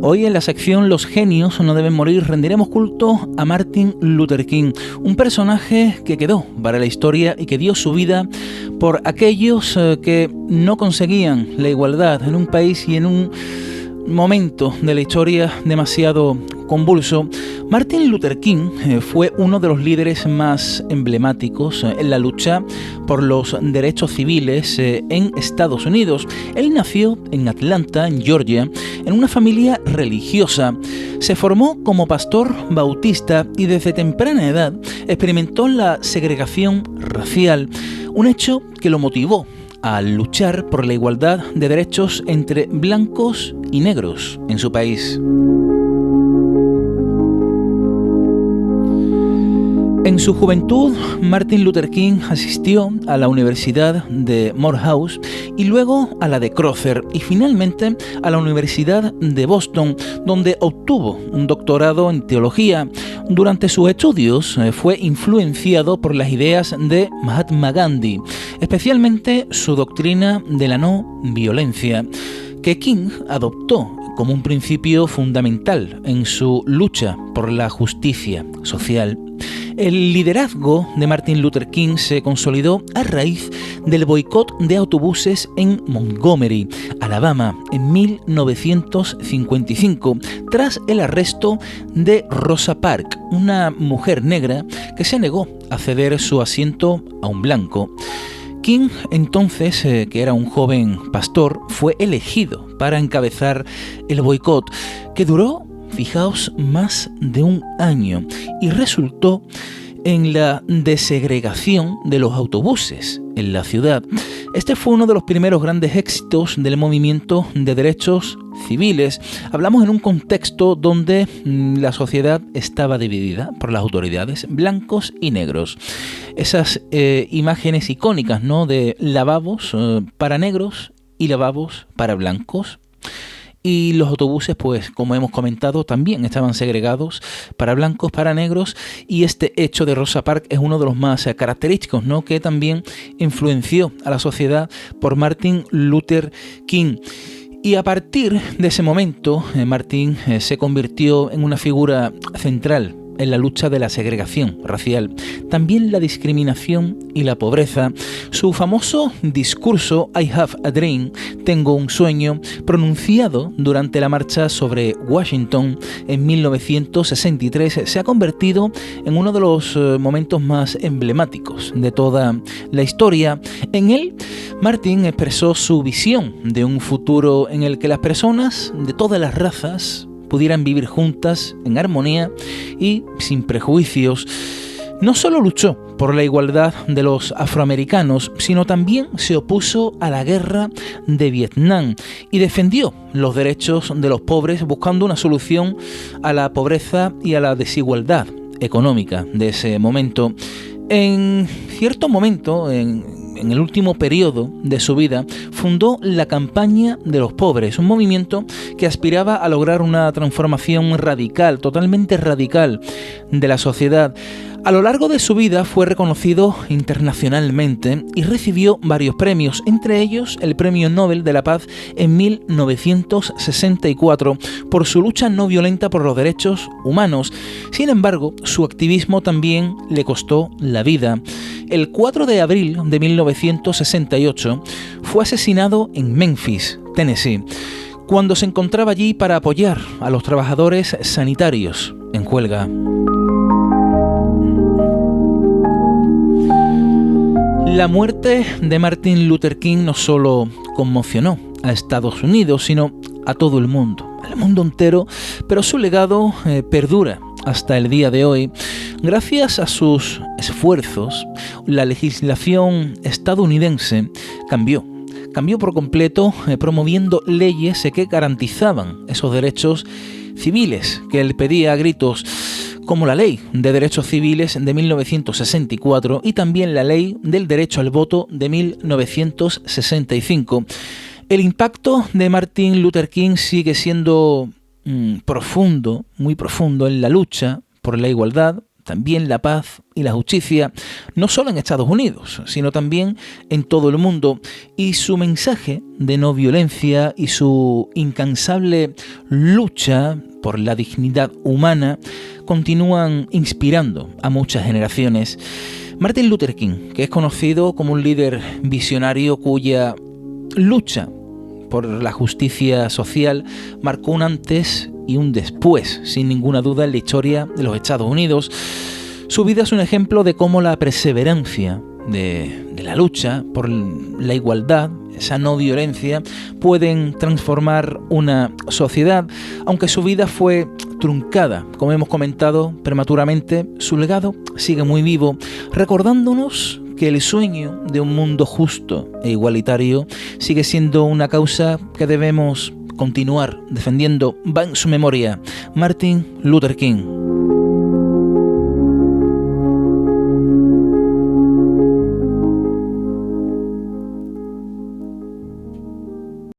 Hoy en la sección Los genios no deben morir rendiremos culto a Martin Luther King, un personaje que quedó para la historia y que dio su vida por aquellos que no conseguían la igualdad en un país y en un momento de la historia demasiado convulso. Martin Luther King fue uno de los líderes más emblemáticos en la lucha por los derechos civiles en Estados Unidos. Él nació en Atlanta, en Georgia, en una familia religiosa. Se formó como pastor bautista y desde temprana edad experimentó la segregación racial, un hecho que lo motivó a luchar por la igualdad de derechos entre blancos y negros en su país. En su juventud, Martin Luther King asistió a la Universidad de Morehouse y luego a la de Crowther y finalmente a la Universidad de Boston, donde obtuvo un doctorado en teología. Durante sus estudios fue influenciado por las ideas de Mahatma Gandhi, especialmente su doctrina de la no violencia, que King adoptó como un principio fundamental en su lucha por la justicia social. El liderazgo de Martin Luther King se consolidó a raíz del boicot de autobuses en Montgomery, Alabama, en 1955, tras el arresto de Rosa Parks, una mujer negra que se negó a ceder su asiento a un blanco. King, entonces, que era un joven pastor, fue elegido para encabezar el boicot, que duró, fijaos, más de un año y resultó en la desegregación de los autobuses en la ciudad. Este fue uno de los primeros grandes éxitos del movimiento de derechos civiles. Hablamos en un contexto donde la sociedad estaba dividida por las autoridades, blancos y negros. Esas imágenes icónicas, ¿no?, de lavabos para negros y lavabos para blancos. Y los autobuses, pues, como hemos comentado, también estaban segregados para blancos, para negros. Y este hecho de Rosa Parks es uno de los más característicos, ¿no?, que también influenció a la sociedad por Martin Luther King. Y a partir de ese momento, Martin se convirtió en una figura central en la lucha de la segregación racial, también la discriminación y la pobreza. Su famoso discurso I Have a Dream, Tengo un sueño, pronunciado durante la marcha sobre Washington en 1963, se ha convertido en uno de los momentos más emblemáticos de toda la historia. En él, Martin expresó su visión de un futuro en el que las personas de todas las razas pudieran vivir juntas en armonía y sin prejuicios. No solo luchó por la igualdad de los afroamericanos, sino también se opuso a la guerra de Vietnam y defendió los derechos de los pobres, buscando una solución a la pobreza y a la desigualdad económica de ese momento. En cierto momento, en el último periodo de su vida, fundó la Campaña de los Pobres, un movimiento que aspiraba a lograr una transformación radical, totalmente radical, de la sociedad. A lo largo de su vida fue reconocido internacionalmente y recibió varios premios, entre ellos el Premio Nobel de la Paz en 1964 por su lucha no violenta por los derechos humanos. Sin embargo, su activismo también le costó la vida. El 4 de abril de 1968 fue asesinado en Memphis, Tennessee, cuando se encontraba allí para apoyar a los trabajadores sanitarios en huelga. La muerte de Martin Luther King no solo conmocionó a Estados Unidos, sino a todo el mundo, al mundo entero, pero su legado perdura hasta el día de hoy. Gracias a sus esfuerzos, la legislación estadounidense cambió por completo, promoviendo leyes que garantizaban esos derechos civiles que él pedía a gritos, como la Ley de Derechos Civiles de 1964 y también la Ley del Derecho al Voto de 1965. El impacto de Martin Luther King sigue siendo profundo, muy profundo en la lucha por la igualdad, también la paz y la justicia, no solo en Estados Unidos, sino también en todo el mundo, y su mensaje de no violencia y su incansable lucha por la dignidad humana continúan inspirando a muchas generaciones. Martin Luther King, que es conocido como un líder visionario cuya lucha por la justicia social marcó un antes y un después, sin ninguna duda, en la historia de los Estados Unidos. Su vida es un ejemplo de cómo la perseverancia de la lucha por la igualdad, esa no violencia, pueden transformar una sociedad. Aunque su vida fue truncada, como hemos comentado prematuramente, su legado sigue muy vivo, recordándonos que el sueño de un mundo justo e igualitario sigue siendo una causa que debemos continuar defendiendo. Va en su memoria, Martin Luther King.